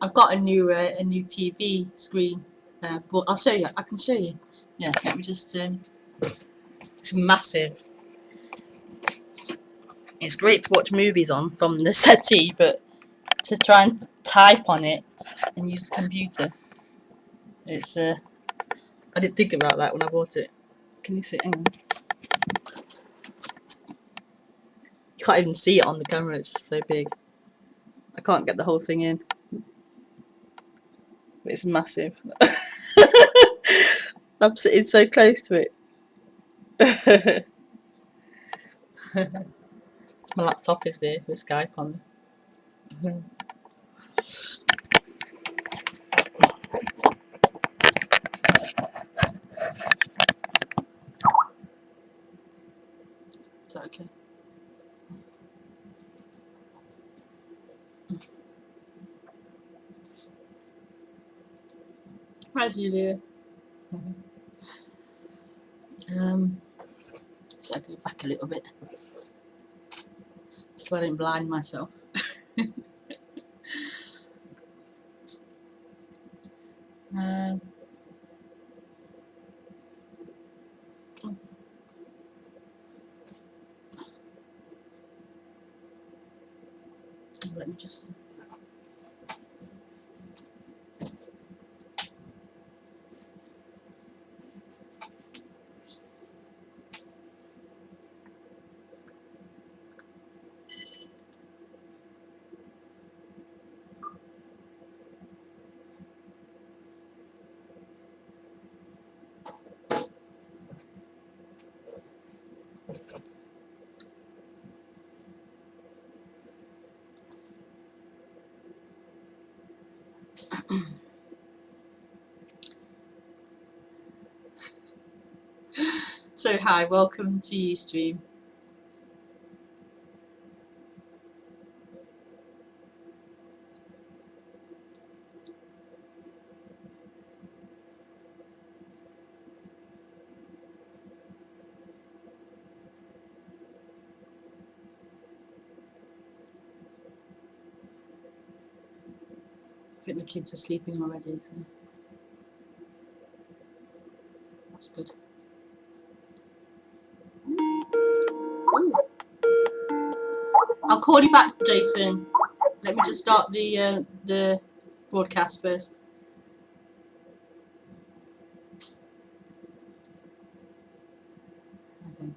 I've got a new TV screen, but I'll show you. I can show you. Yeah, let me just. It's massive. It's great to watch movies on from the settee, but to try and type on it and use the computer, it's. I didn't think about that when I bought it. Can you see? Hang on. You can't even see it on the camera. It's so big. I can't get the whole thing in. But it's massive. I'm sitting so close to it. My laptop is there with Skype on. Is that okay? Hi, Julia. So I go back a little bit so I don't blind myself. Let me just. So hi, welcome to Ustream. I think the kids are sleeping already, so that's good. Ooh. I'll call you back, Jason. Let me just start the broadcast first. Okay.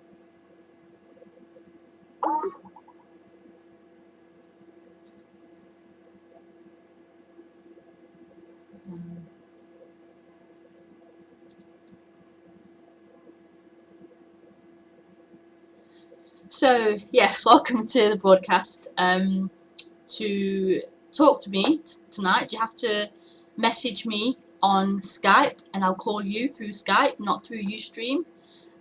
So yes, welcome to the broadcast. To talk to me tonight, you have to message me on Skype, and I'll call you through Skype, not through Ustream.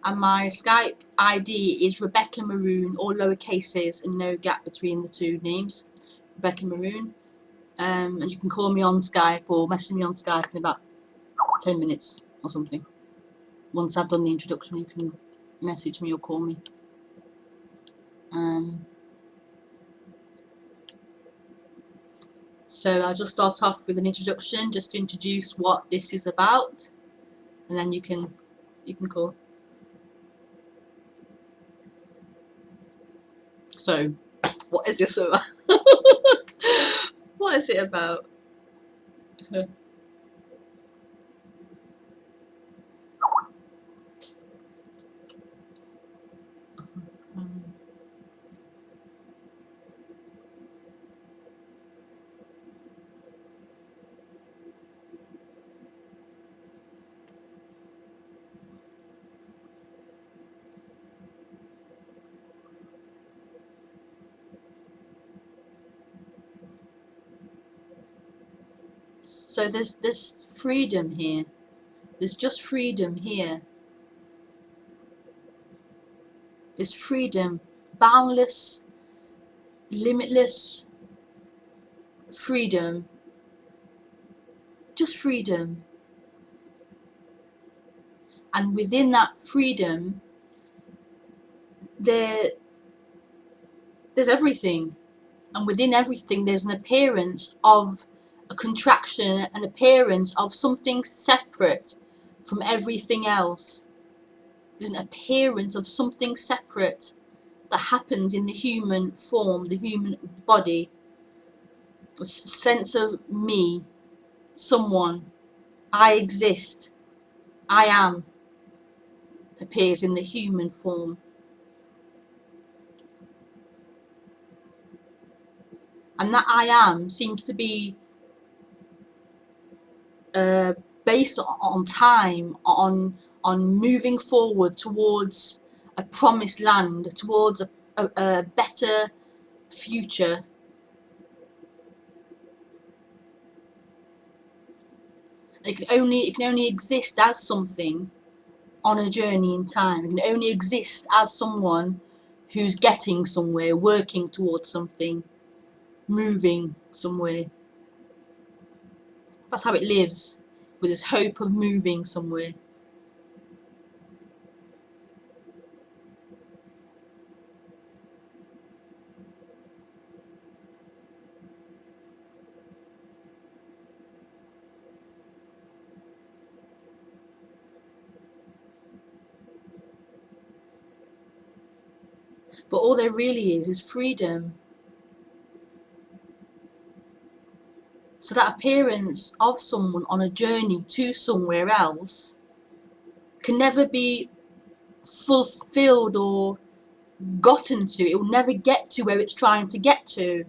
And my Skype ID is Rebecca Maroon, all lowercases and no gap between the two names, Rebecca Maroon. And you can call me on Skype or message me on Skype in about 10 minutes or something. Once I've done the introduction, you can message me or call me. So I'll just start off with an introduction, just to introduce what this is about, and then you can call. So, what is this about? What is it about? So there's freedom here. There's just freedom here. There's freedom, boundless, limitless freedom. Just freedom. And within that freedom, there's everything. And within everything, there's an appearance of a contraction, an appearance of something separate from everything else. There's an appearance of something separate that happens in the human form, the human body. A sense of me, someone, I exist, I am, appears in the human form. And that I am seems to be based on time, on moving forward towards a promised land, towards a better future. It can only exist as something on a journey in time. It can only exist as someone who's getting somewhere, working towards something, moving somewhere. That's how it lives, with this hope of moving somewhere. But all there really is freedom. So that appearance of someone on a journey to somewhere else can never be fulfilled or gotten to. It will never get to where it's trying to get to.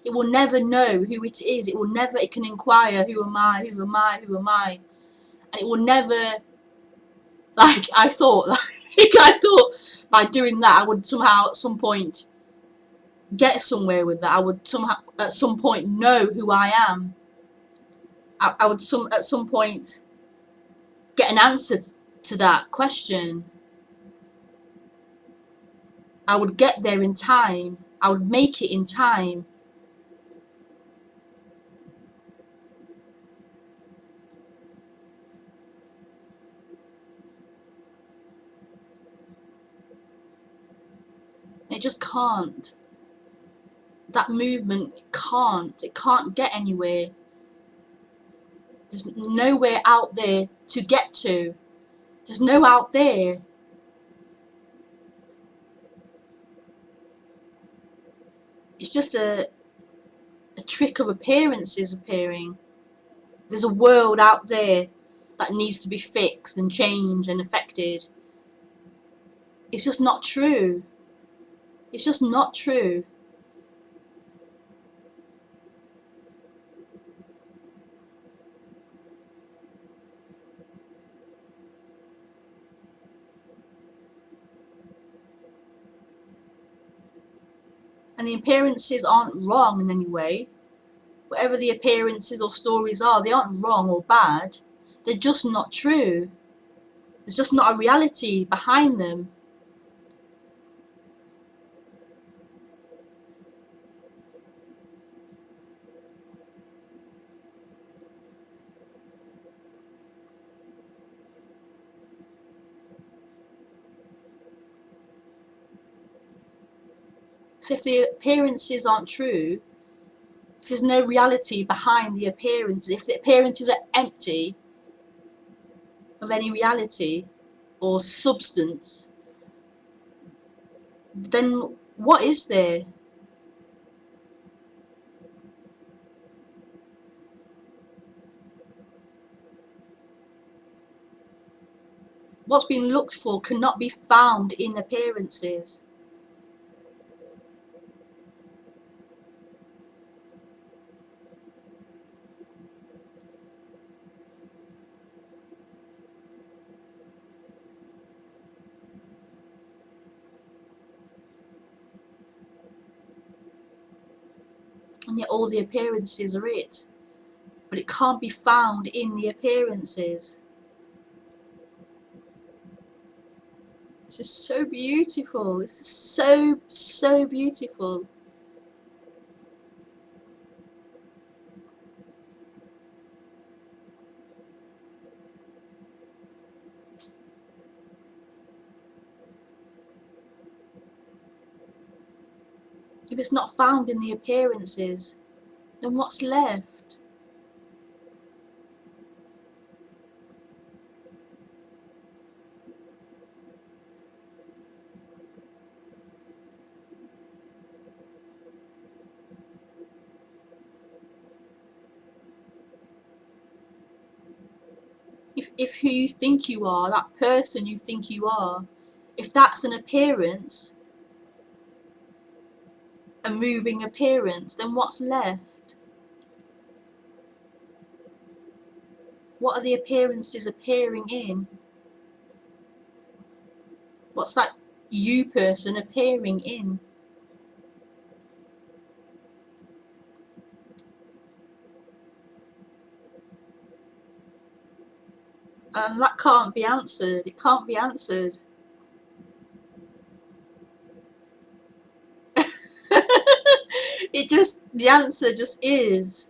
It will never know who it is. It can inquire, who am I, who am I, who am I? And it will never, I thought by doing that I would somehow at some point get somewhere with that. I would somehow at some point know who I am. I would at some point get an answer to that question. I would get there in time. I would make it in time. It just can't. That movement it can't get anywhere. There's nowhere out there to get to. There's no out there. It's just a trick of appearances appearing. There's a world out there that needs to be fixed and changed and affected. It's just not true. It's just not true. And the appearances aren't wrong in any way. Whatever the appearances or stories are, they aren't wrong or bad. They're just not true. There's just not a reality behind them. So if the appearances aren't true, if there's no reality behind the appearances, if the appearances are empty of any reality or substance, then what is there? What's been looked for cannot be found in appearances. And yet all the appearances are it. But it can't be found in the appearances. This is so beautiful. This is so, so beautiful. If it's not found in the appearances, then what's left? If who you think you are, that person you think you are, if that's an appearance, a moving appearance, then what's left? What are the appearances appearing in? What's that you person appearing in? And that can't be answered. It can't be answered. The answer just is.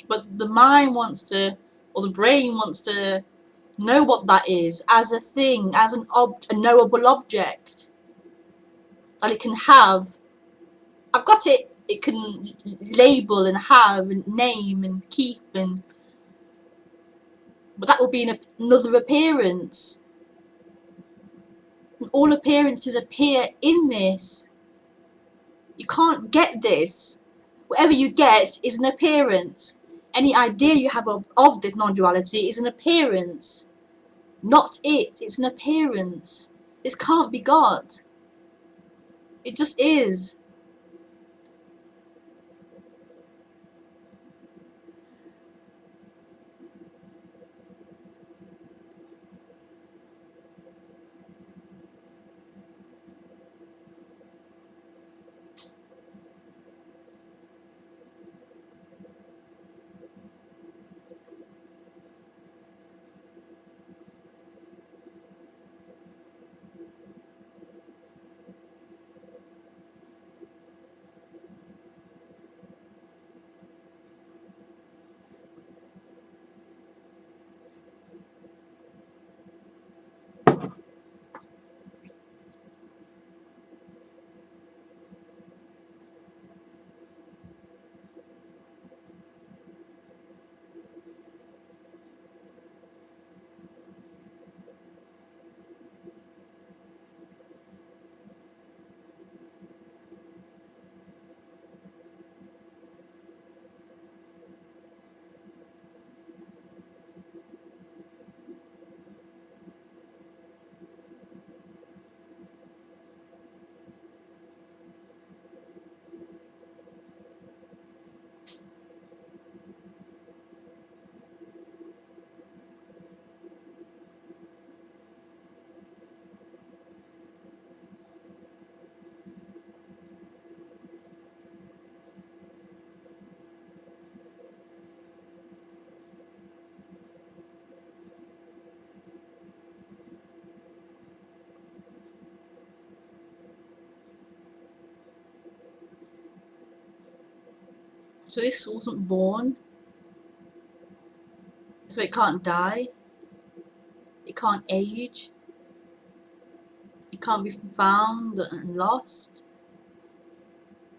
But the mind wants to, or the brain wants to know what that is as a thing, as a knowable object that it can have. I've got it. It can label and have and name and keep and. But that will be another appearance. And all appearances appear in this. You can't get this. Whatever you get is an appearance. Any idea you have of this non-duality is an appearance. Not it. It's an appearance. This can't be God. It just is. So this wasn't born. So it can't die. It can't age. It can't be found and lost.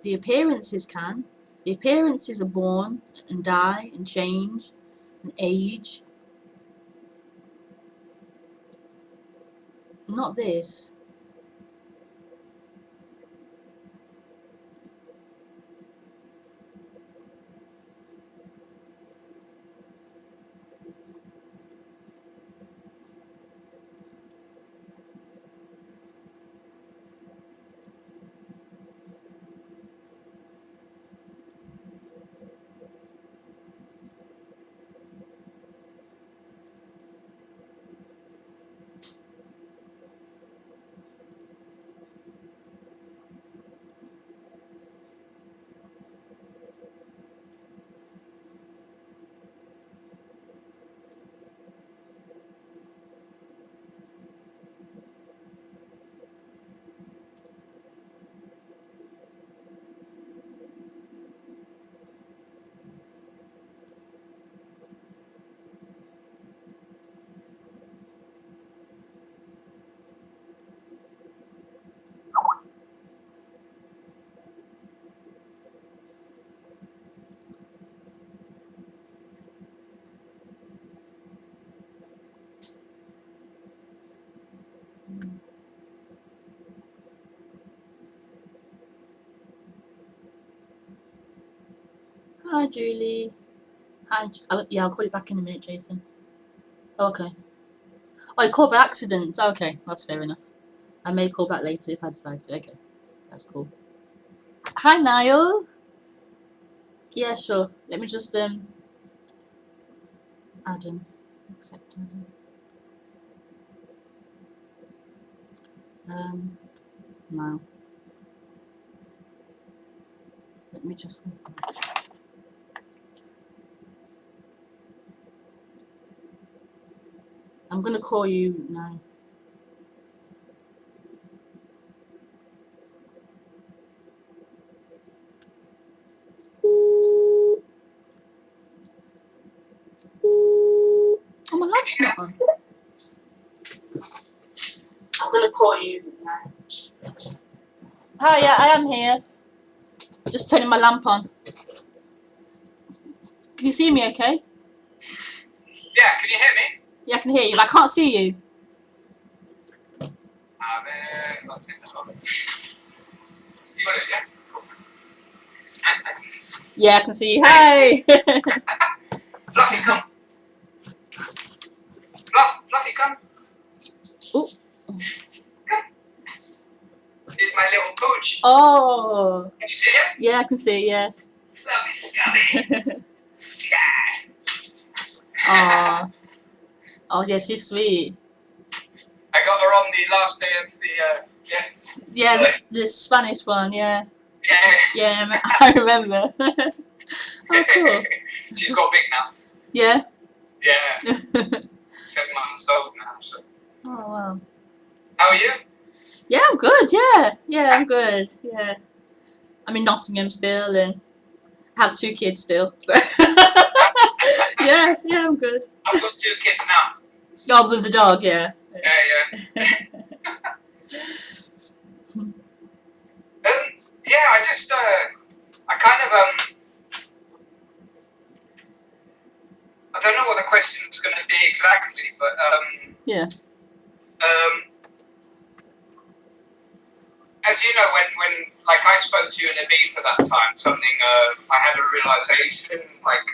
The appearances can. The appearances are born and die and change and age. Not this. Hi, Julie. Hi. Yeah, I'll call you back in a minute, Jason. Okay. Oh, you called by accident. Okay, that's fair enough. I may call back later if I decide to. Okay, that's cool. Hi, Niall. Yeah, sure. Let me just add him. Accept Adam. No. Let me just. I'm gonna call you now. Oh, my light's not on. I'm gonna call you now. Hi, yeah, I am here. Just turning my lamp on. Can you see me okay? Yeah, can you hear me? Yeah, I can hear you, but I can't see you. I'll take that off. You got it, yeah? Cool. Yeah, I can see you. Hey! Fluffy, come. Fluffy, come. Ooh. Come. It's my little pooch. Oh. Can you see it? Yeah, I can see, yeah. Fluffy, come. Aw. Oh, yeah, she's sweet. I got her on the last day of the, Yeah, the Spanish one, yeah. Yeah. Yeah, I remember. Oh, cool. She's got big now. Yeah? Yeah. 7 months old now, so. Oh, wow. How are you? Yeah, I'm good, yeah. Yeah, I'm good, yeah. I'm in Nottingham still, and I have 2 kids still. So. Yeah, I'm good. I've got 2 kids now. Oh, with the dog, yeah. Yeah. Yeah, I just, I kind of, I don't know what the question was going to be exactly, but, Yeah. As you know, when like I spoke to you in Ibiza that time, something, I had a realization, like,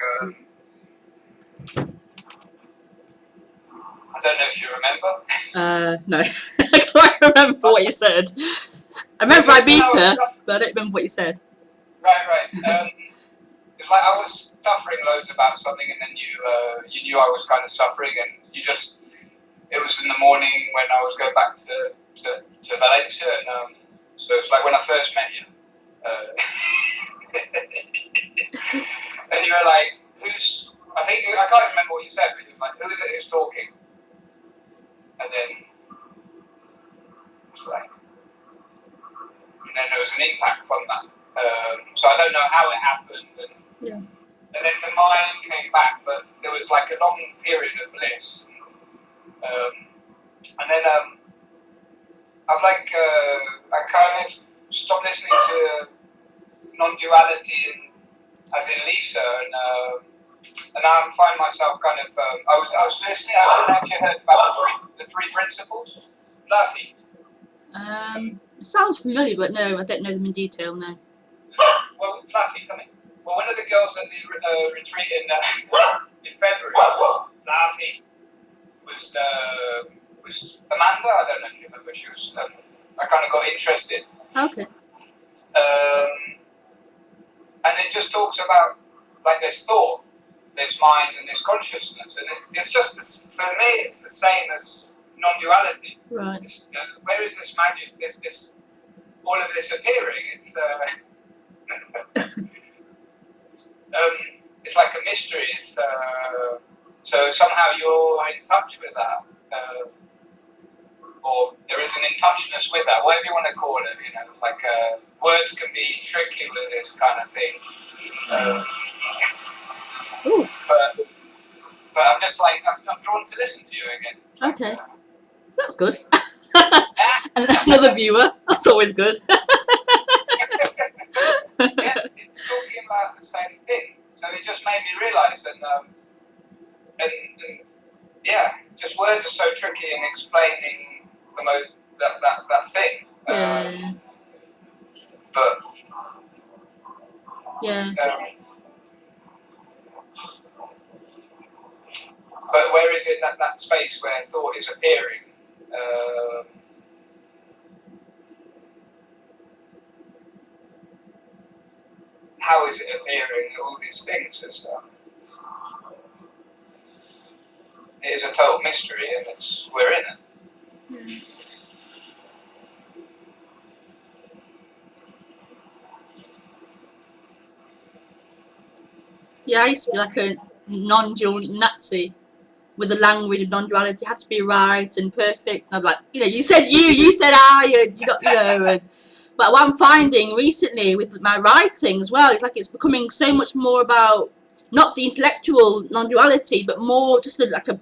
I don't know if you remember. No. I can't remember what you said. I remember Ibiza, but I don't remember what you said. Right. It's like I was suffering loads about something, and then you knew I was kind of suffering, and it was in the morning when I was going back to Valencia, and so it's like when I first met you, and you were like, I can't remember what you said, but you were like, who is it who's talking? And then it was like, and then there was an impact from that. So I don't know how it happened, and then the mind came back, but there was like a long period of bliss. And then I've I kind of stopped listening to non-duality as in Lisa, and now I find myself kind of. I was listening. I don't know if you heard about the three principles. Fluffy. It sounds familiar, but no, I don't know them in detail, no. Well, Fluffy, come in. Well, one of the girls at the retreat in February, Fluffy, was Amanda. I don't know if you remember. She was. I kind of got interested. Okay. And it just talks about like this thought, this mind, and this consciousness, and it's just for me, it's the same as non-duality. Right. Where is this magic? This all of this appearing? It's like a mystery. So somehow you're in touch with that, or there is an in touchness with that, whatever you want to call it. It's like words can be tricky with this kind of thing. But I'm just like I'm drawn to listen to you again. Okay, that's good. Another viewer. That's always good. Yeah, it's talking about the same thing. So it just made me realise, and yeah, just words are so tricky in explaining that thing. Yeah. But Yeah. But where is it that space where thought is appearing? How is it appearing? All these things and stuff. It is a total mystery, and we're in it. Yeah, I used to be like a non-dual Nazi with the language of non-duality. It had to be right and perfect. And I'm like, you said you said I, and and but what I'm finding recently with my writing as well is like it's becoming so much more about not the intellectual non-duality, but more just like an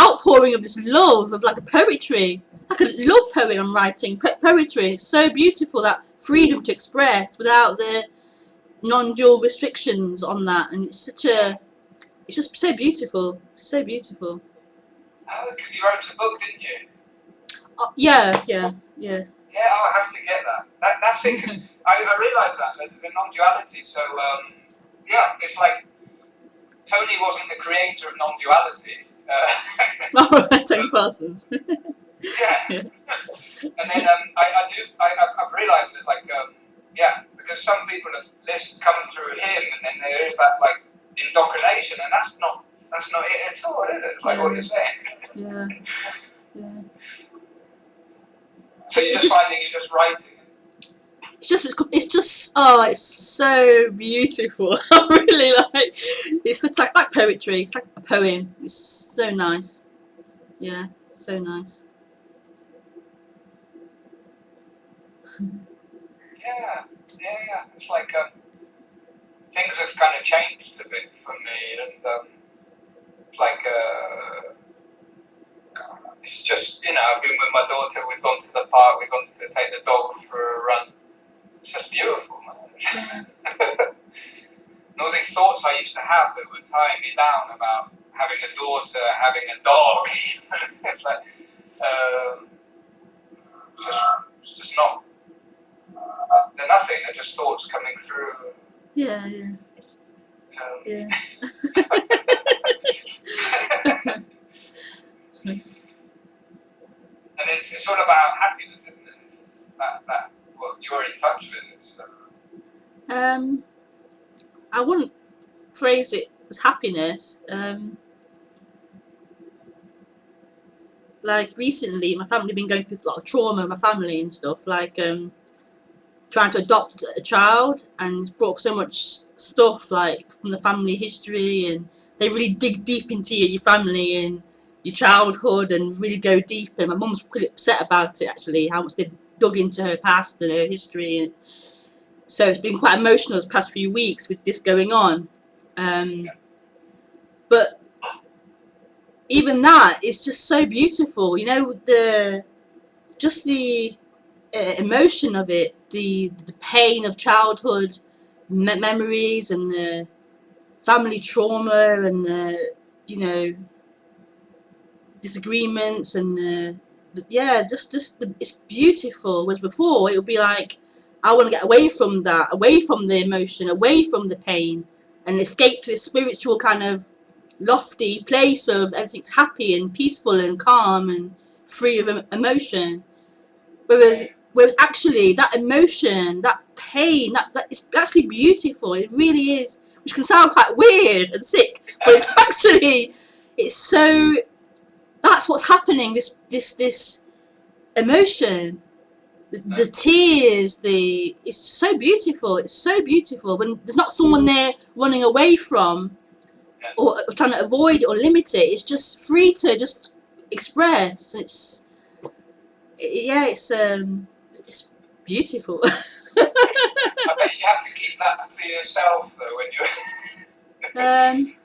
outpouring of this love of like a poetry, like a love poem I'm writing, poetry, and it's so beautiful, that freedom to express without the non-dual restrictions on that, and it's just so beautiful, so beautiful. Oh, because you wrote a book, didn't you? Yeah. Yeah, I'll have to get that. That's it, because I realised that, the non-duality. So, yeah, it's like Tony wasn't the creator of non-duality. Tony Parsons. Yeah. And then I've realised that, like, because some people have come through him, and then there is that, like, indoctrination, and that's not it at all, is it? It's like what you're saying. Yeah. So you're finding you're just writing. It's so beautiful. I really like. It's such like poetry. It's like a poem. It's so nice. Yeah, so nice. Yeah. It's like things have kind of changed a bit for me, and like it's just I've been with my daughter. We've gone to the park. We've gone to take the dog for a run. It's just beautiful, man. And all these thoughts I used to have that would tie me down about having a daughter, having a dog. It's like it's just not. They're nothing. They're just thoughts coming through. Yeah. And it's all about happiness, isn't it? It's that what you're in touch with. I wouldn't phrase it as happiness. Like recently, my family been going through a lot of trauma. My family and stuff, like trying to adopt a child, and it's brought up so much stuff like from the family history, and they really dig deep into your family and your childhood and really go deep. And my mum's pretty upset about it, actually, how much they've dug into her past and her history, and so it's been quite emotional this past few weeks with this going on. But even that is just so beautiful, the emotion of it, the pain of childhood memories, and the family trauma, and the disagreements, and it's beautiful. Whereas before it would be like, I want to get away from that, away from the emotion, away from the pain, and escape to this spiritual kind of lofty place of everything's happy and peaceful and calm and free of emotion. Whereas actually that emotion, that pain, that is actually beautiful. It really is, which can sound quite weird and sick, but it's so. That's what's happening. This emotion, the tears, it's so beautiful. It's so beautiful when there's not someone there running away from, or trying to avoid or limit it. It's just free to just express. It's beautiful. I bet you have to keep that to yourself though when you.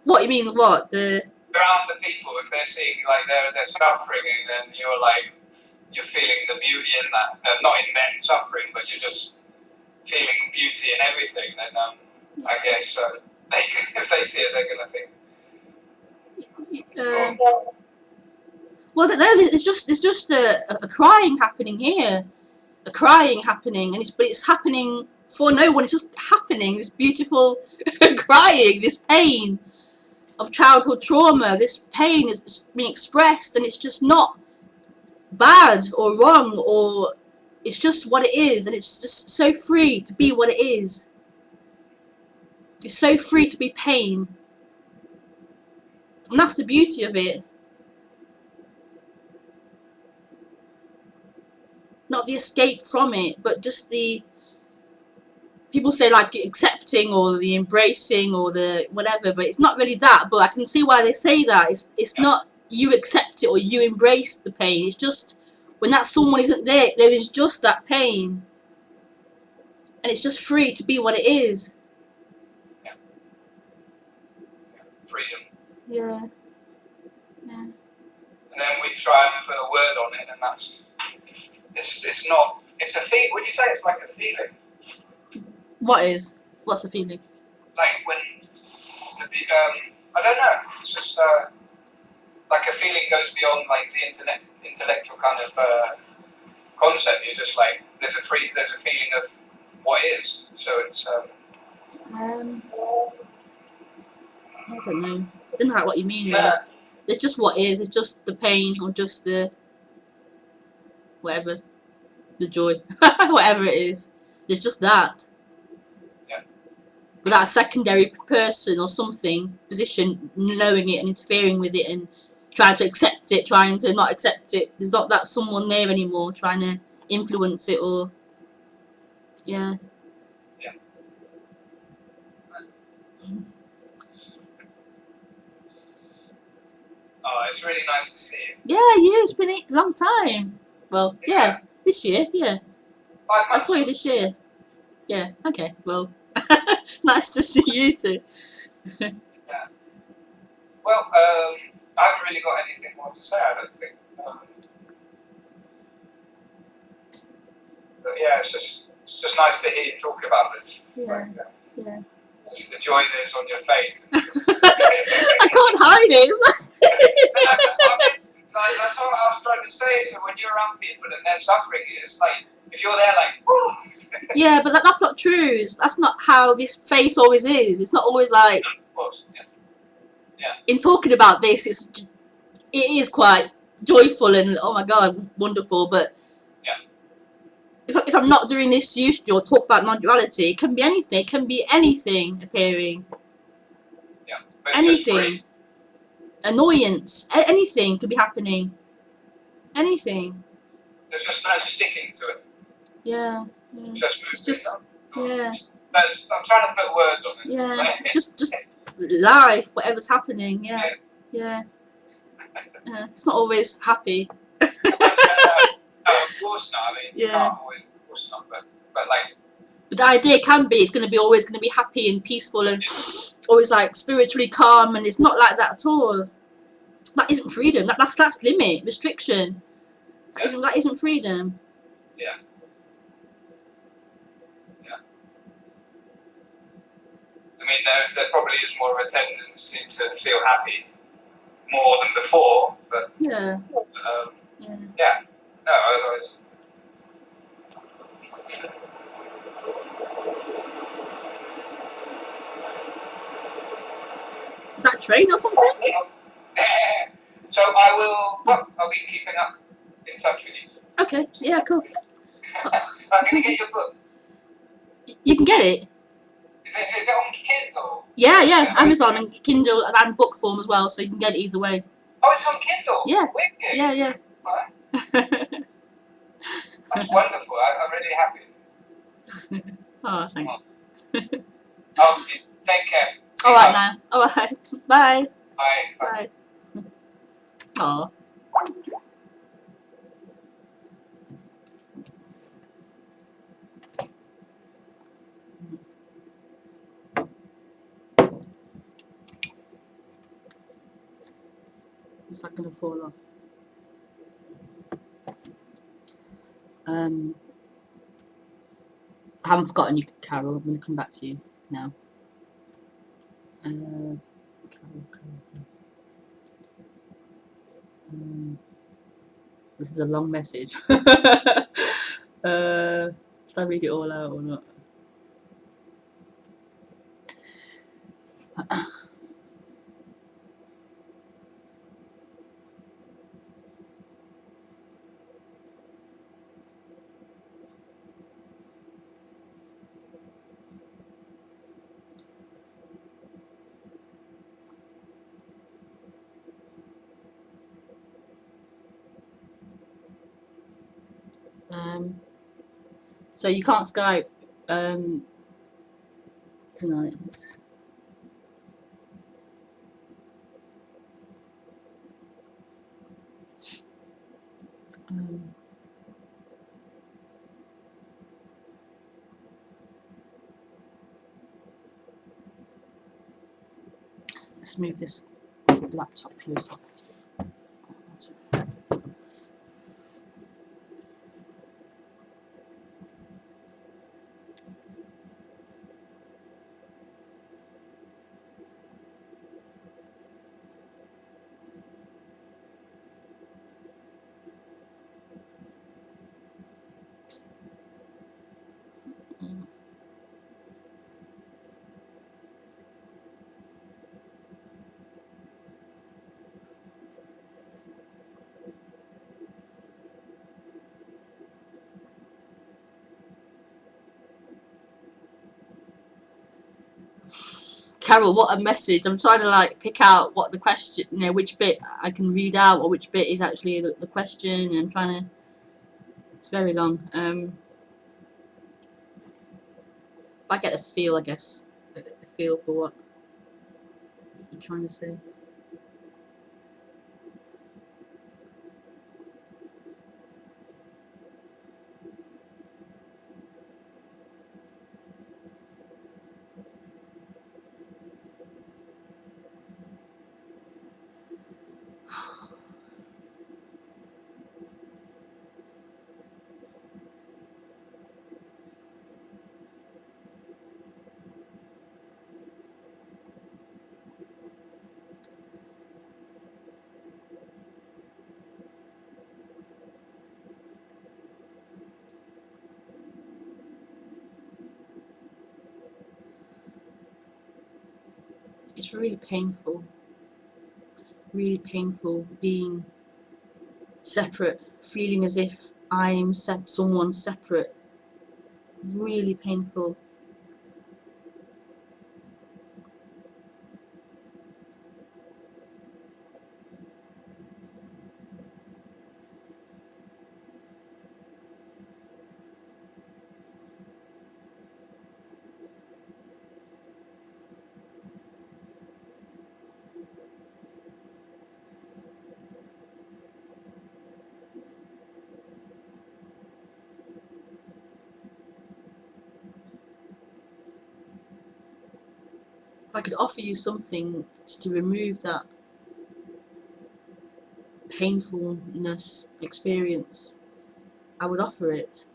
What you mean? What around the people, if they're seeing like they're suffering, and then you're feeling the beauty in that, not in them suffering, but you're just feeling beauty in everything. Then I guess if they see it, they're gonna think. Well, no, it's just a crying happening here, a crying happening, and it's happening for no one. It's just happening. This beautiful crying, this pain. of childhood trauma. This pain is being expressed, and it's just not bad or wrong, or it's just what it is, and it's just so free to be what it is. It's so free to be pain, and that's the beauty of it. Not the escape from it, but just the, people say like accepting or the embracing or the whatever, but it's not really that. But I can see why they say that. It's not you accept it or you embrace the pain. It's just when that someone isn't there, there is just that pain, and it's just free to be what it is. Yeah. Freedom. Yeah. Yeah. And then we try and put a word on it, and that's it's not. It's a feeling. Would you say it's like a feeling? What's the feeling? Like when I don't know. It's just like a feeling goes beyond like the intellectual kind of concept. You're just like there's a feeling of what is. So it's. I don't know. I don't know what you mean. Yeah. It's just what is. It's just the pain, or just the whatever, the joy, whatever it is. There's just that. Yeah. Without a secondary person or something, position, knowing it and interfering with it and trying to accept it, trying to not accept it. There's not that someone there anymore trying to influence it or. Yeah. Yeah. Oh, it's really nice to see you. Yeah, it's been a long time. Well, yeah, this year, yeah. 5 I months. saw you this year. Yeah, okay, well, nice to see you too. Well, I haven't really got anything more to say, I don't think. But yeah, it's just nice to hear you talk about this. Yeah, Like, yeah. just the joy that is on your face. I can't hide it. So that's what I was trying to say. So when you're around people and they're suffering, it's like, if you're there like, woo! Yeah, but that's not true. That's not how this face always is. It's not always like, Of course, yeah. in talking about this, it is quite joyful and, oh my God, wonderful, but if I'm not doing this usually or talk about non-duality, it can be anything. It can be anything appearing. Yeah. But it's just Anything. free. Annoyance. Anything could be happening. Anything. There's just no sticking to it. Yeah. It's just moving. It's just, yeah. I'm trying to put words on it. Yeah. Like, just life, whatever's happening. Yeah. Yeah. It's not always happy. no, of course not. I mean, you Yeah. can't always, of course not. But like, But the idea can be, it's going to be always going to be happy and peaceful and always like spiritually calm, and it's not like that at all. That isn't freedom. That's limit, restriction. That isn't freedom. yeah. Yeah. I mean, there probably is more of a tendency to feel happy more than before, but Yeah. yeah. No, otherwise. Is that a train or something? So I will. Well, I'll be keeping up in touch with you. Okay. Yeah. Cool. Can you get your book? You can get it. Is it on Kindle? Yeah. Amazon and Kindle and book form as well, so you can get it either way. Oh, it's on Kindle. Yeah. Wicked. Yeah. Right. That's wonderful. I'm really happy. Oh, thanks. Oh, take care. All right now. All right. Bye. Bye. Bye. Aw. Is that gonna fall off? I haven't forgotten you, Carol. I'm gonna come back to you now. Carol. This is a long message. Should I read it all out or not? So you can't Skype tonight. Let's move this laptop closer. Carol, what a message. I'm trying to like pick out what the question, which bit I can read out or which bit is actually the question, and I'm trying to, it's very long. But I get a feel, I guess, a feel for what you're trying to say. It's really painful being separate, feeling as if I'm someone separate. Really painful. If I could offer you something to remove that painfulness experience, I would offer it.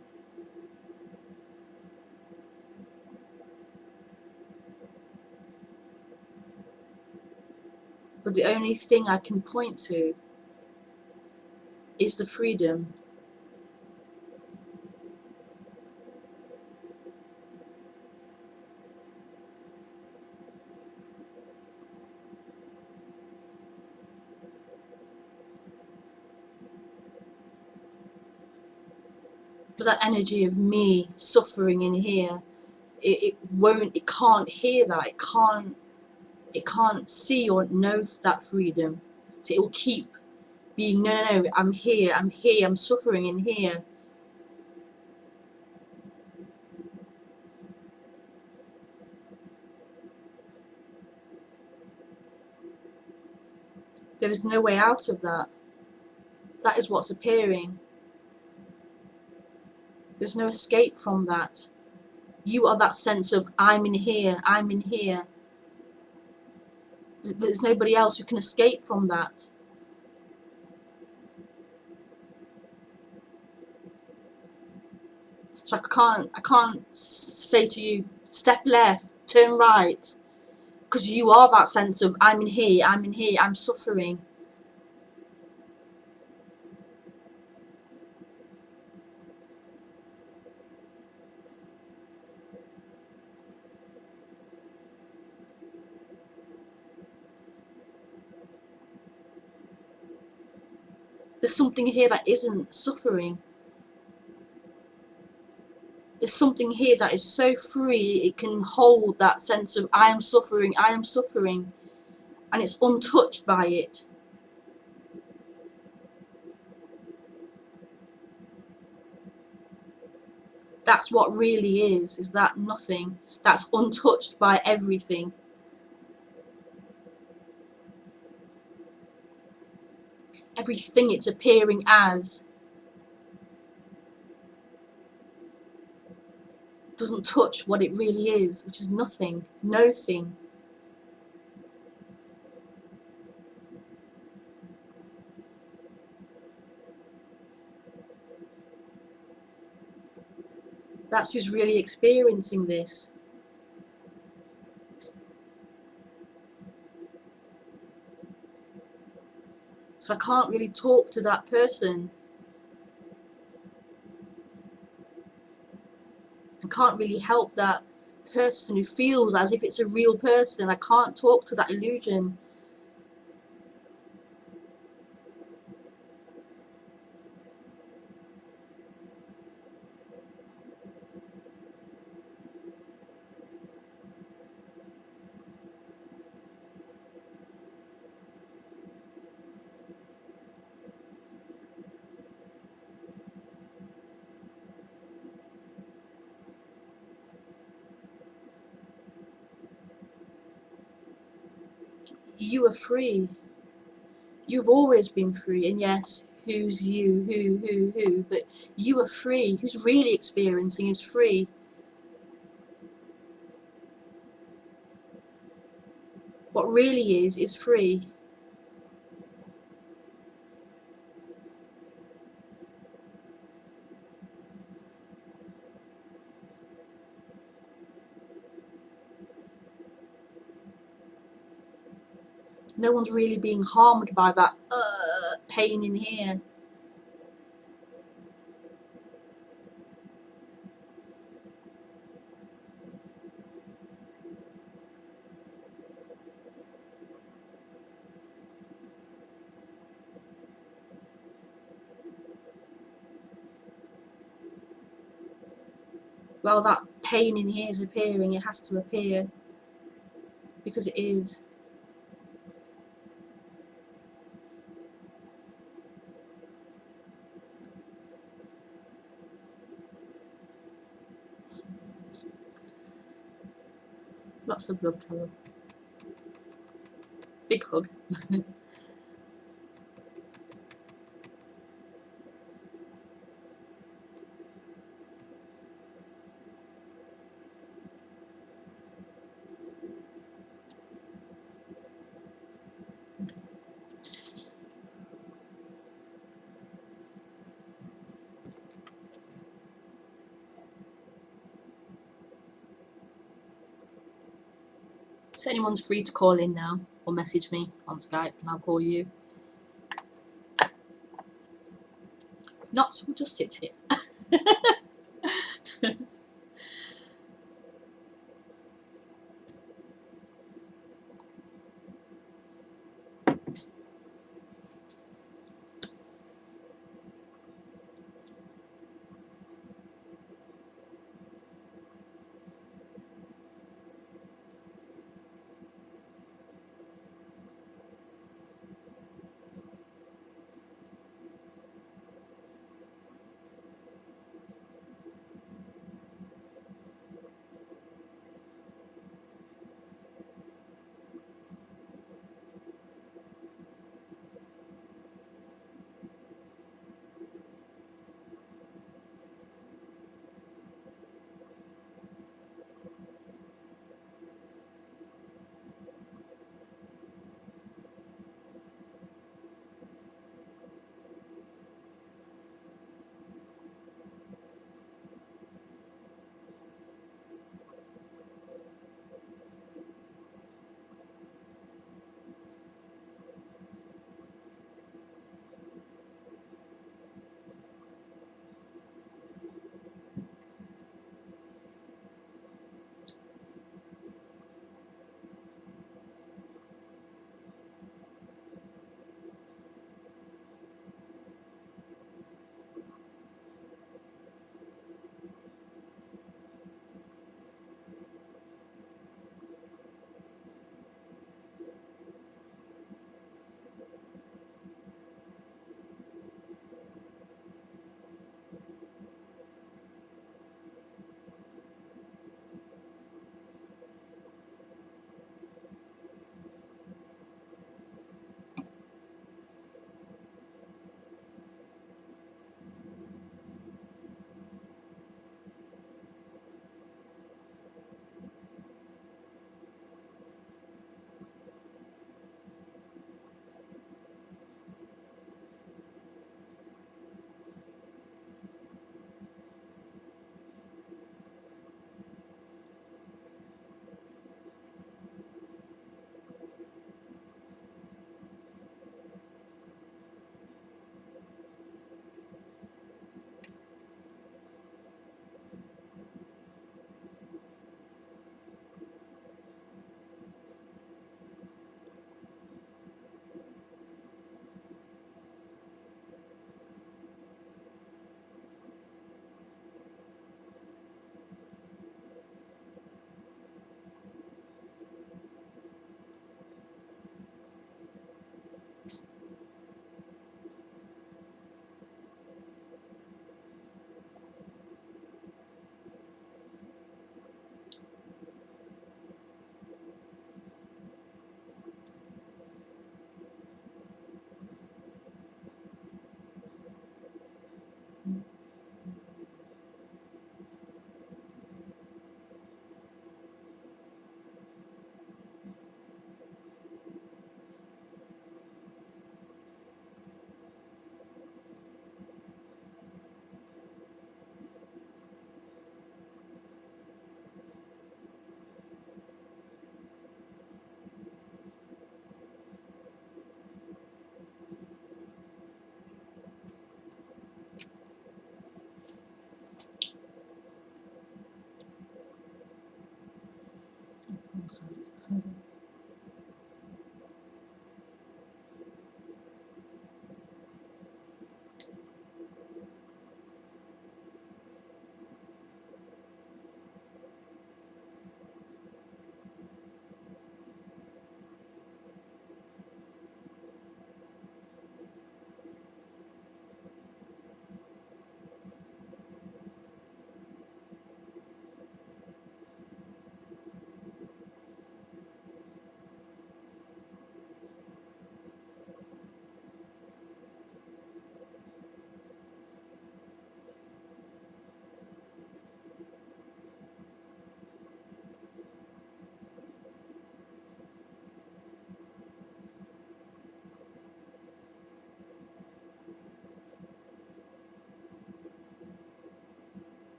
But the only thing I can point to is the freedom. But that energy of me suffering in here, it can't hear that, it can't see or know that freedom. So it will keep being, no, I'm here, I'm suffering in here. There is no way out of that. That is what's appearing. There's no escape from that. You are that sense of I'm in here, I'm in here. There's nobody else who can escape from that. So I can't say to you, step left, turn right, because you are that sense of I'm in here, I'm suffering. There's something here that isn't suffering. There's something here that is so free, it can hold that sense of I am suffering, and it's untouched by it. That's what really is that nothing. That's untouched by everything. Everything it's appearing as doesn't touch what it really is, which is nothing, no thing. That's who's really experiencing this. So I can't really talk to that person. I can't really help that person who feels as if it's a real person. I can't talk to that illusion. You are free. You've always been free. And yes, who's you? Who? But you are free. Who's really experiencing is free. What really is free. No one's really being harmed by that pain in here. Well, that pain in here is appearing. It has to appear because it is. Lots of love, Carol. Big hug. So anyone's free to call in now or message me on Skype and I'll call you. If not, we'll just sit here.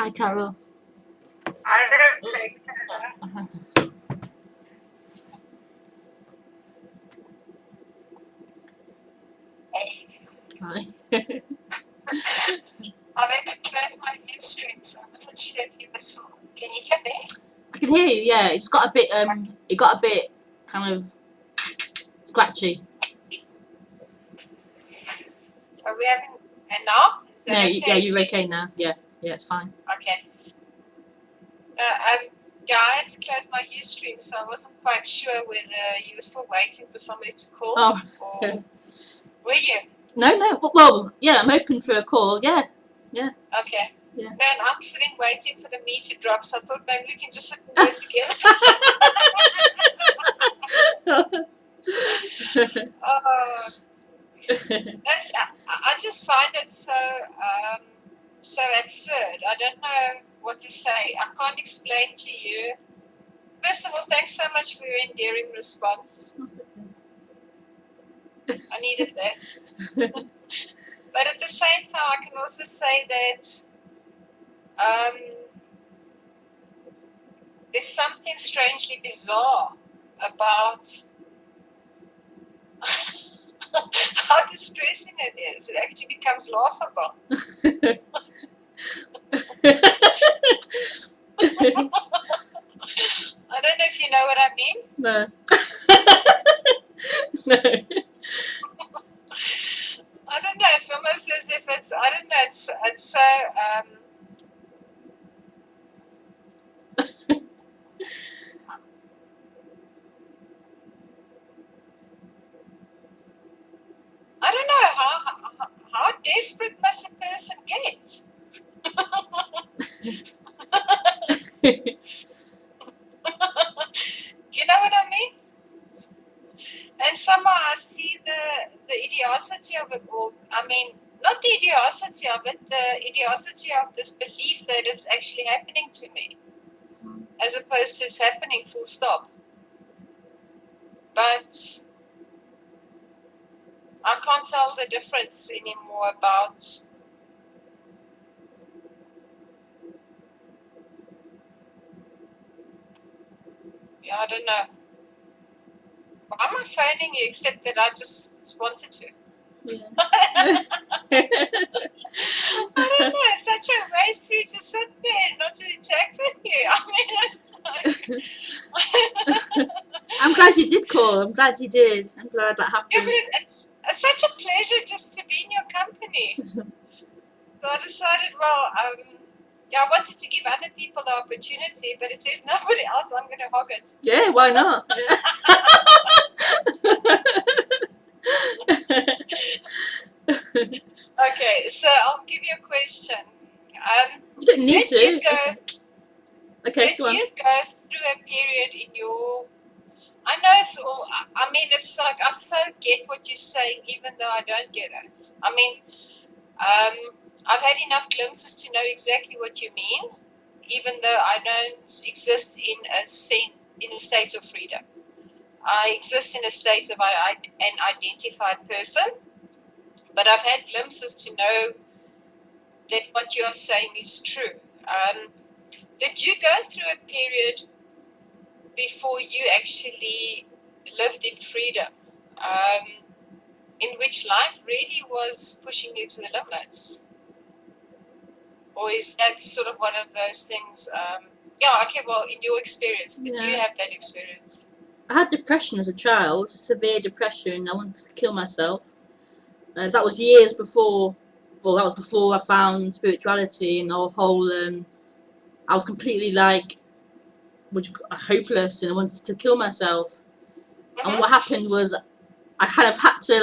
Hi, Carol. I don't think Hi. I went to close my Ustream, so I wasn't sure if you were saw. Can you hear me? I can hear you. Yeah, it's got a bit. It got a bit kind of scratchy. Are we having and now? Is that No, okay? yeah, you're okay now. Yeah, it's fine. Okay. Guys, closed my Ustream, so I wasn't quite sure whether you were still waiting for somebody to call. Oh. Or were you? No. Well, yeah, I'm open for a call. Yeah. Okay. Yeah. Man, I'm sitting waiting for the meat to drop, so I thought maybe we can just sit and wait together. I just find it so absurd. I don't know what to say. I can't explain to you. First of all, thanks so much for your endearing response. I needed that. But at the same time, I can also say that there's something strangely bizarre about how distressing it is. It actually becomes laughable. I don't know if you know what I mean. No. No. I don't know. It's almost as if it's. I don't know. It's so. I don't know how desperate must a person get. You know what I mean? And somehow I see the idiocy of it all. I mean, not the idiocy of it, the idiocy of this belief that it's actually happening to me, as opposed to it's happening full stop. But I can't tell the difference anymore about I don't know. Why am I phoning you except that I just wanted to? Yeah. I don't know, it's such a waste for you to sit there and not to interact with you. I mean, it's like... I'm glad you did call. I'm glad you did. I'm glad that happened. Yeah, but it's such a pleasure just to be in your company. So I decided, I wanted to give other people the opportunity, but if there's nobody else, I'm going to hog it. Yeah, why not? Okay, so I'll give you a question. You don't need to. You go, Okay, go on. you go through a period in your... I know it's all... I mean, it's like I so get what you're saying, even though I don't get it. I mean, I've had enough glimpses to know exactly what you mean, even though I don't exist in a state of freedom. I exist in a state of an identified person, but I've had glimpses to know that what you're saying is true. Did you go through a period before you actually lived in freedom, in which life really was pushing you to the limits? Or is that sort of one of those things? Well, in your experience, did you have that experience? I had depression as a child, severe depression. I wanted to kill myself. That was years before. Well, that was before I found spirituality and the whole. I was completely hopeless, and I wanted to kill myself. Mm-hmm. And what happened was, I kind of had to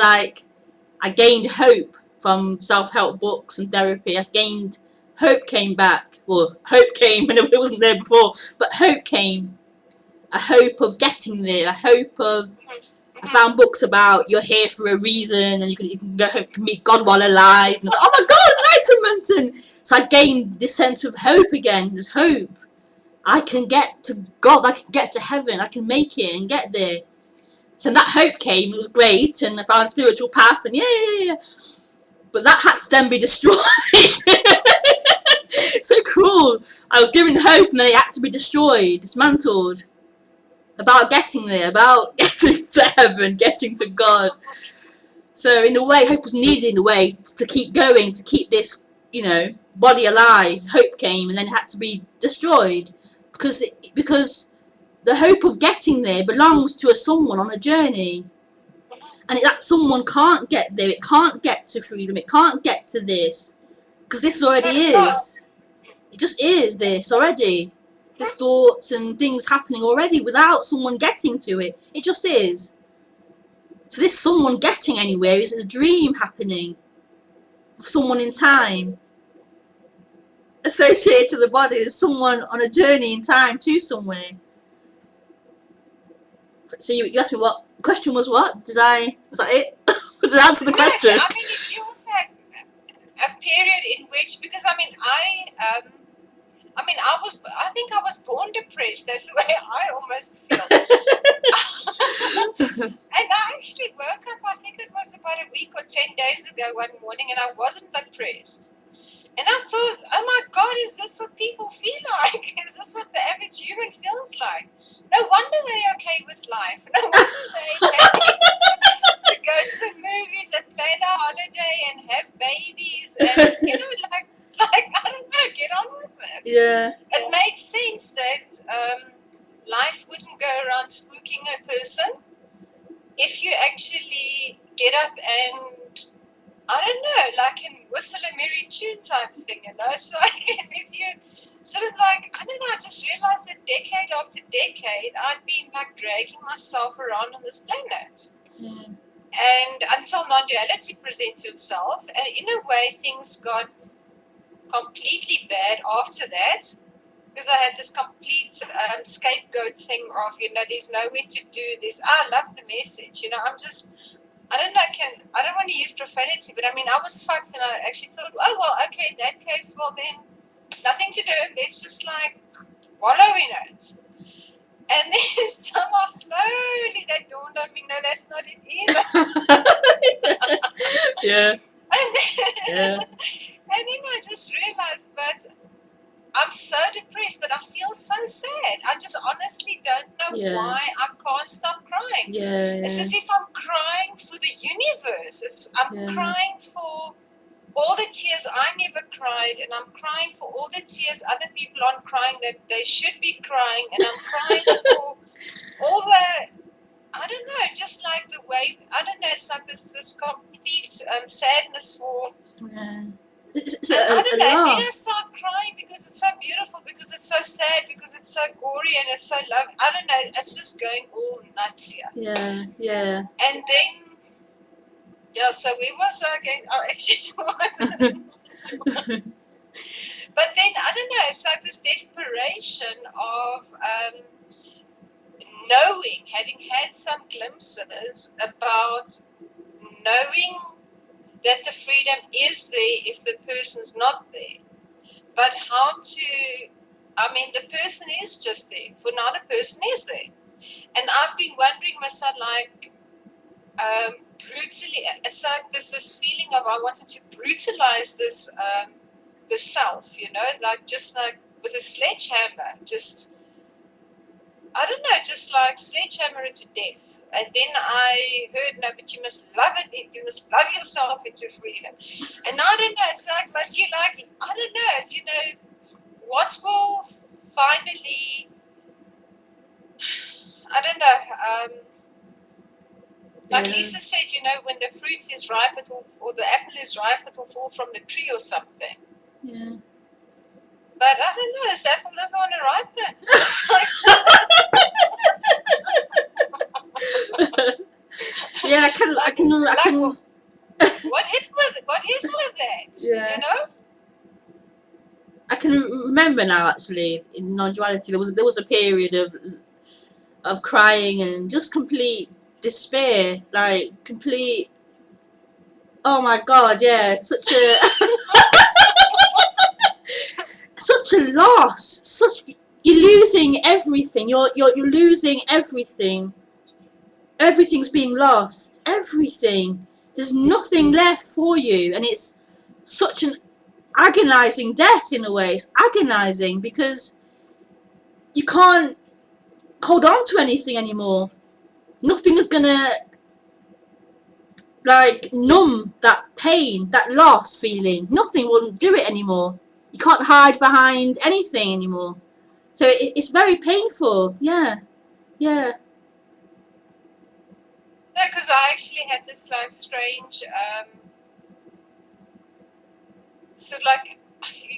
I gained hope from self-help books and therapy. I gained hope, came back. Well, hope came, and it wasn't there before, but hope came. A hope of getting there. A hope of. I found books about you're here for a reason, and you can go home to meet God while alive. And oh my God, enlightenment! And so I gained this sense of hope again. There's hope. I can get to God. I can get to heaven. I can make it and get there. So that hope came. It was great, and I found a spiritual path. And yeah. But that had to then be destroyed. So cruel. I was given hope and then it had to be destroyed, dismantled. About getting there, about getting to heaven, getting to God. So in a way, hope was needed in a way to keep going, to keep this, body alive. Hope came and then it had to be destroyed because the hope of getting there belongs to a someone on a journey. And that someone can't get there, it can't get to freedom, it can't get to this. Because this already is. It just is this already. There's thoughts and things happening already without someone getting to it. It just is. So this someone getting anywhere is a dream happening. Of someone in time. Associated to the body is someone on a journey in time to somewhere. So you asked me what the question was. What was that it? Did I answer the question? I mean, you also had a period in which, because I think I was born depressed. That's the way I almost feel. And I actually woke up, I think it was about a week or 10 days ago one morning, and I wasn't depressed. And I thought, oh my God, is this what people feel like? Is this what the average human feels like? No wonder they're okay with life. No wonder they're happy to go to the movies and plan a holiday and have babies and, like I don't know, get on with it. Yeah. It made sense that life wouldn't go around spooking a person if you actually get up and, I don't know, like in whistle a merry tune type thing, It's like if you sort of like, I don't know, I just realized that decade after decade, I'd been like dragging myself around on this planet. Mm. And until non-duality presented itself, and in a way things got completely bad after that, because I had this complete scapegoat thing of, there's nowhere to do this. I love the message, I don't want to use profanity, but I mean, I was fucked, and I actually thought, oh, well, okay, in that case, well, then, nothing to do, let's just, like, wallow in it. And then somehow, slowly, that dawned on me, no, that's not it either. Yeah. And then I just realized, but I'm so depressed that I feel so sad. I just honestly don't know why I can't stop crying. It's as if I'm crying for the universe. I'm crying for all the tears I never cried, and I'm crying for all the tears other people aren't crying that they should be crying, and I'm crying for all the, I don't know, just like the way, I don't know, it's like this complete sadness for... Yeah. I don't know, and then I start crying because it's so beautiful, because it's so sad, because it's so gory, and it's so lovely. I don't know, it's just going all nuts here. Yeah. And then, so we was like, actually, but then, I don't know, it's like this desperation of knowing, having had some glimpses about knowing that the freedom is there if the person's not there. But how to, I mean, the person is just there. For now, the person is there. And I've been wondering myself, like, brutally, it's like this feeling of I wanted to brutalize this the self, like just like with a sledgehammer, just, I don't know, just like sledgehammer it to death. And then I heard, no, but you must love it. You must love yourself into freedom. And I don't know, it's like, must you like, I don't know, it's, what will finally, I don't know, like Lisa said, when the fruit is ripe, or the apple is ripe, it will fall from the tree or something. Yeah. But I don't know, this apple doesn't want to ripen. Yeah, I can. What is with that? Yeah. I can remember now. Actually, in non-duality, there was a period of crying and just complete despair, like complete. Oh my God! Yeah, such a such a loss. You're losing everything. You're losing everything. Everything's being lost. Everything. There's nothing left for you, and it's such an agonizing death in a way. It's agonizing because you can't hold on to anything anymore. Nothing is gonna like numb that pain, that loss feeling. Nothing will do it anymore. You can't hide behind anything anymore. So it's very painful. Yeah. No, because I actually had this like strange, so like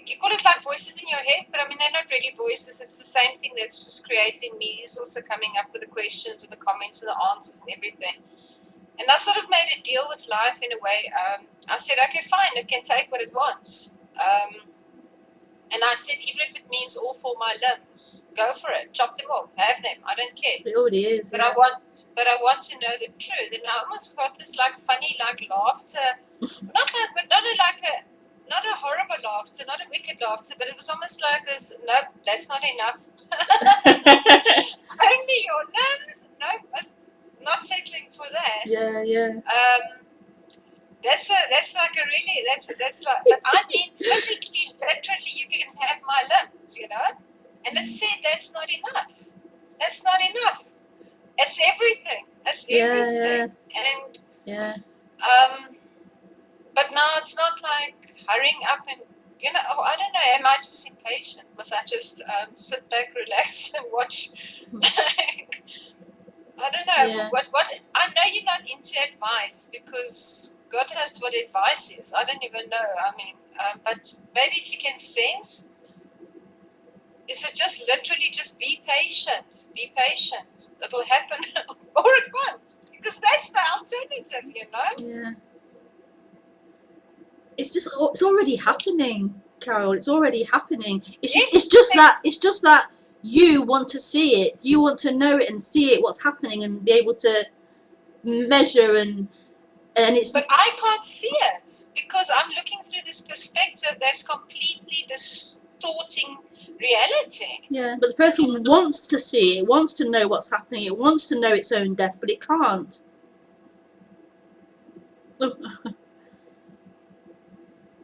you call it like voices in your head, but I mean they're not really voices. It's the same thing that's just creating me. It's also coming up with the questions and the comments and the answers and everything. And I sort of made a deal with life in a way. I said, okay, fine, it can take what it wants. And I said, even if it means all 4 my limbs, go for it. Chop them off, have them. I don't care. It already is. But Yeah. I want to know the truth. And I almost got this like funny like laughter, not a horrible laughter, not a wicked laughter, but it was almost like this. Nope, that's not enough. Only your limbs. Nope, not settling for that. Yeah. That's like a really that's like, but I mean physically, literally, you can have my limbs, you know. And it said that's not enough. That's not enough. It's everything. It's everything. And Yeah. but now it's not like hurrying up and you know. Oh, I don't know. Am I just impatient? Must I just sit back, relax, and watch? I don't know. Yeah. What I know you're not into advice because God knows what advice is. I don't even know. I mean, but maybe if you can sense, is it just literally just be patient? Be patient. It'll happen or it won't. Because that's the alternative, you know? Yeah. It's already happening, Carol. It's already happening. It's just that you want to see it. You want to know it and see it, what's happening, and be able to measure and it's. But I can't see it because I'm looking through this perspective that's completely distorting reality. Yeah, but the person wants to see it, wants to know what's happening, it wants to know its own death, but it can't.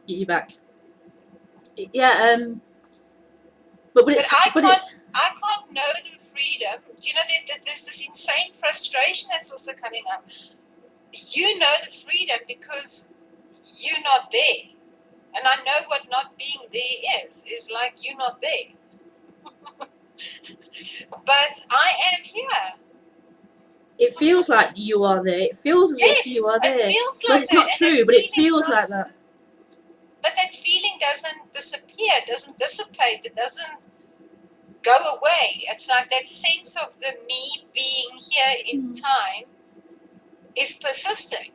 Get you back. Yeah, but it's. I can't know the freedom. Do you know that there's this insane frustration that's also coming up? You know the freedom because you're not there. And I know what not being there is like you're not there. But I am here. It feels like you are there. It feels as if you are there. It feels like but it's not true, but it feels like that. But that feeling doesn't disappear, doesn't dissipate, it doesn't go away. It's like that sense of the me being here in time is persisting.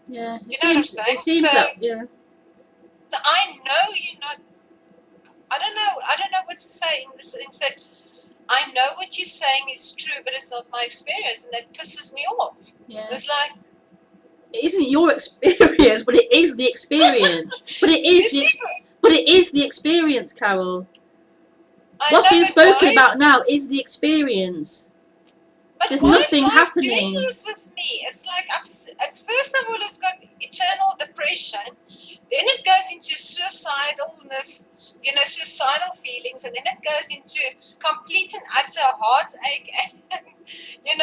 Yeah, you know what I'm saying? It seems so, that, yeah. So I know you're not. I don't know what to say in this sense that I know what you're saying is true, but it's not my experience, and that pisses me off. Yeah. It's like it isn't your experience, but it is the experience. But it is the experience, Carol. What's being spoken about now is the experience. But there's why nothing is life happening. doing this with me? It's like at first of all it's got eternal depression, then it goes into suicidalness, suicidal feelings, and then it goes into complete and utter heartache, and and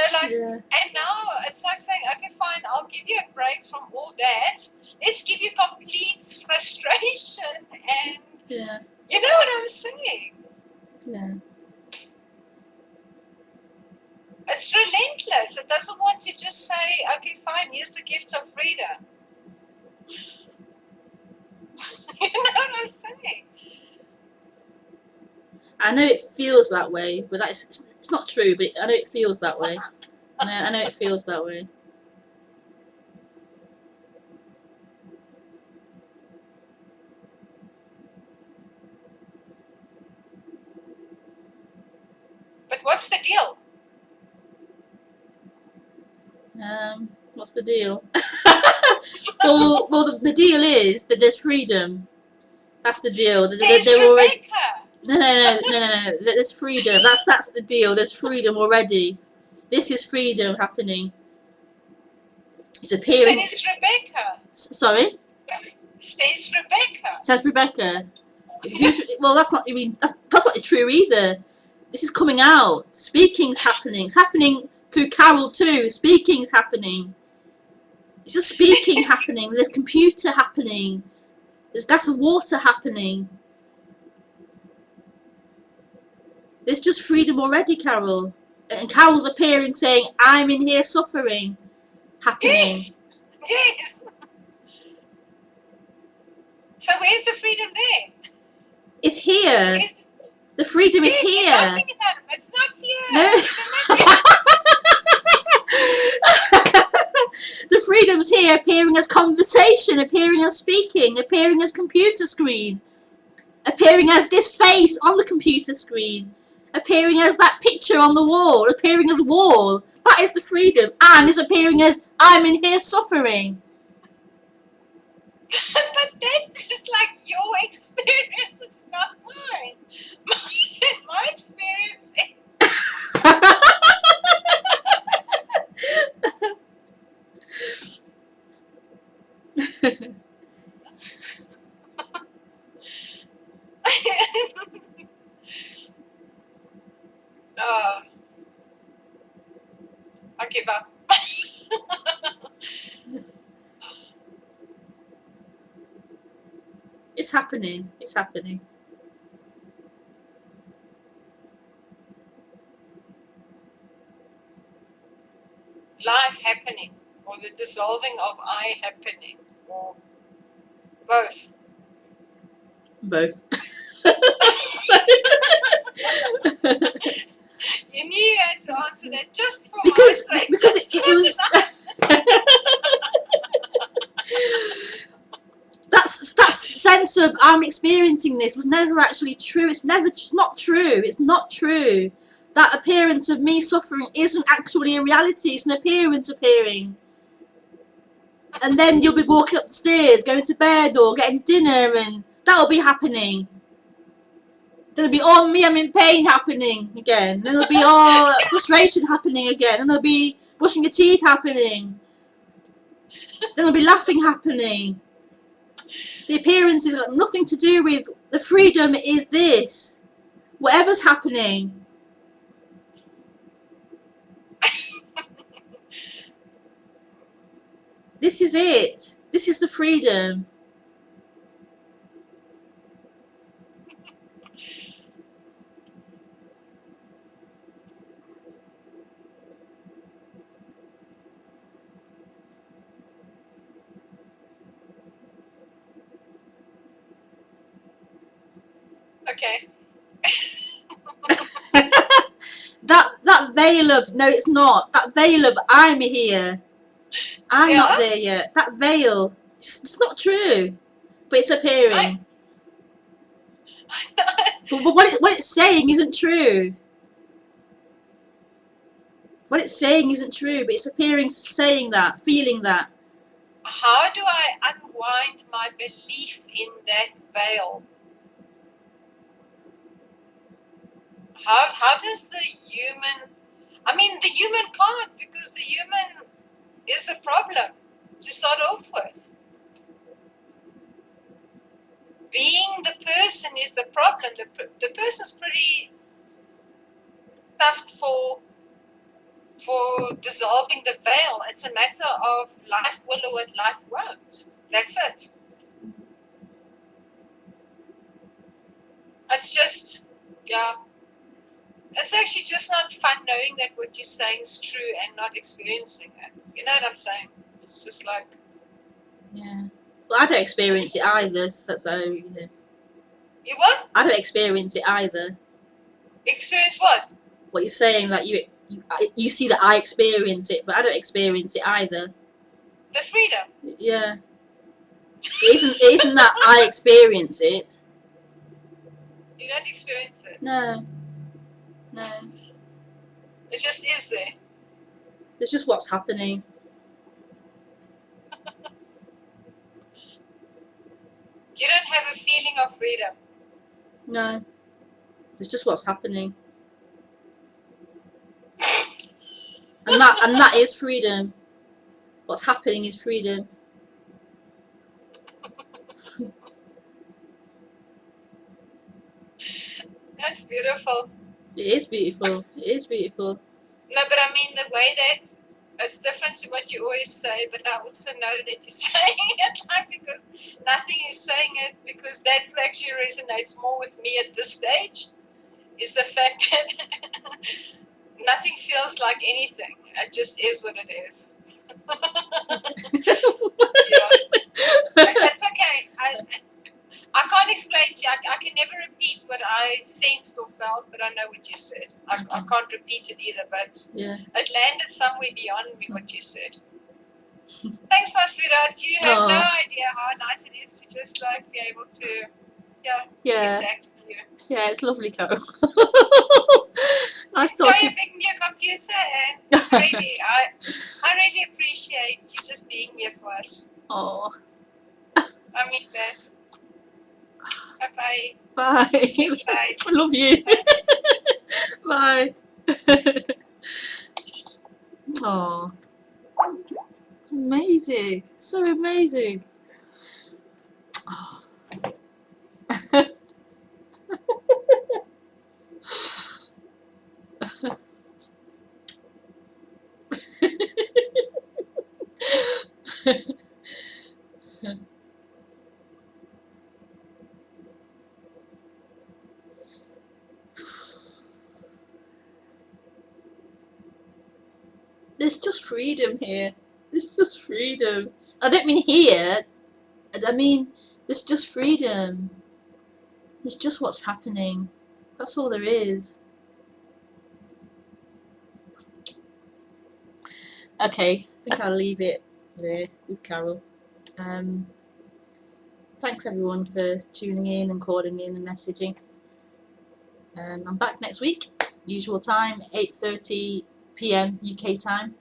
now it's like saying, okay, fine, I'll give you a break from all that. Let's give you complete frustration, and you know what I'm saying? Yeah. It's relentless. It doesn't want to just say, okay, fine, here's the gift of freedom. You know what I'm saying? I know it feels that way, but it's not true, but I know it feels that way. I know it feels that way. But what's the deal? What's the deal? well, the deal is that there's freedom. That's the deal. They're already. No. There's freedom. That's the deal. There's freedom already. This is freedom happening. It's appearing. So it's Rebecca. Sorry. Says Rebecca. Says Rebecca. Well, that's not. I mean, that's not true either. This is coming out. Speaking's happening. It's happening through Carol too. Speaking's happening. It's just speaking happening. There's computer happening. There's glass of water happening. There's just freedom already, Carol. And Carol's appearing saying, I'm in here suffering. Happening. Yes. Yes. So where's the freedom there? It's here. Yes. The freedom is Yes, here. you're talking about it. It's not here. No. The freedom's here, appearing as conversation, appearing as speaking, appearing as computer screen, appearing as this face on the computer screen, appearing as that picture on the wall, appearing as wall. That is the freedom, and is appearing as I'm in here suffering. But that is like your experience. It's not mine. My experience. I give up. It's happening. It's happening. Life happening, or the dissolving of I happening, or both. Both. You knew you had to answer that just for because my sake. because it was that sense of I'm experiencing this was never actually true. It's not true. It's not true. That appearance of me suffering isn't actually a reality. It's an appearance appearing. And then you'll be walking up the stairs, going to bed or getting dinner, and that'll be happening. Then there'll be all me, I'm in pain happening again. Then there'll be all frustration happening again. And there'll be brushing your teeth happening. Then there'll be laughing happening. The appearance has got nothing to do with the freedom is this. Whatever's happening. This is it. This is the freedom. Okay. that veil of no, it's not. That veil of I'm here. I'm not there yet. That veil, it's not true, but it's appearing. But what it's saying isn't true. What it's saying isn't true, but it's appearing, saying that, feeling that. How do I unwind my belief in that veil? How does the human, I mean the human can't, because the human is the problem to start off with. Being the person is the problem. The person's pretty stuffed for dissolving the veil. It's a matter of life will or life won't. That's it. It's just, yeah. It's actually just not fun knowing that what you're saying is true and not experiencing it. You know what I'm saying? It's just like... Yeah. Well, I don't experience it either, so you know. You what? I don't experience it either. Experience what? What you're saying, that you see that I experience it, but I don't experience it either. The freedom. Yeah. It isn't that I experience it. You don't experience it. No. No. It just is there. It's just what's happening. You don't have a feeling of freedom. No. It's just what's happening. And that is freedom. What's happening is freedom. That's beautiful. It is beautiful. It is beautiful. No, but I mean the way that it's different to what you always say, but I also know that you're saying it like because nothing is saying it because that actually resonates more with me at this stage is the fact that nothing feels like anything. It just is what it is. Yeah. That's okay. I can't explain to you. I can never repeat what I sensed or felt, but I know what you said. I can't repeat it either, but Yeah. it landed somewhere beyond me what you said. Thanks, my sweetheart. You have no Aw. idea how nice it is to just like be able to, Yeah. interact with you. Yeah, it's lovely, Carol. Nice Enjoy talking. your picking your computer, and really, I really appreciate you just being here for us. Oh, I mean that. Bye bye. bye. Sleep tight. I love you. Bye. Oh, it's amazing. So amazing. Oh. There's just freedom here. There's just freedom. I don't mean here. I mean, there's just freedom. It's just what's happening. That's all there is. Okay, I think I'll leave it there with Carol. Thanks everyone for tuning in and calling in and messaging. I'm back next week, usual time, 8:30 PM UK time.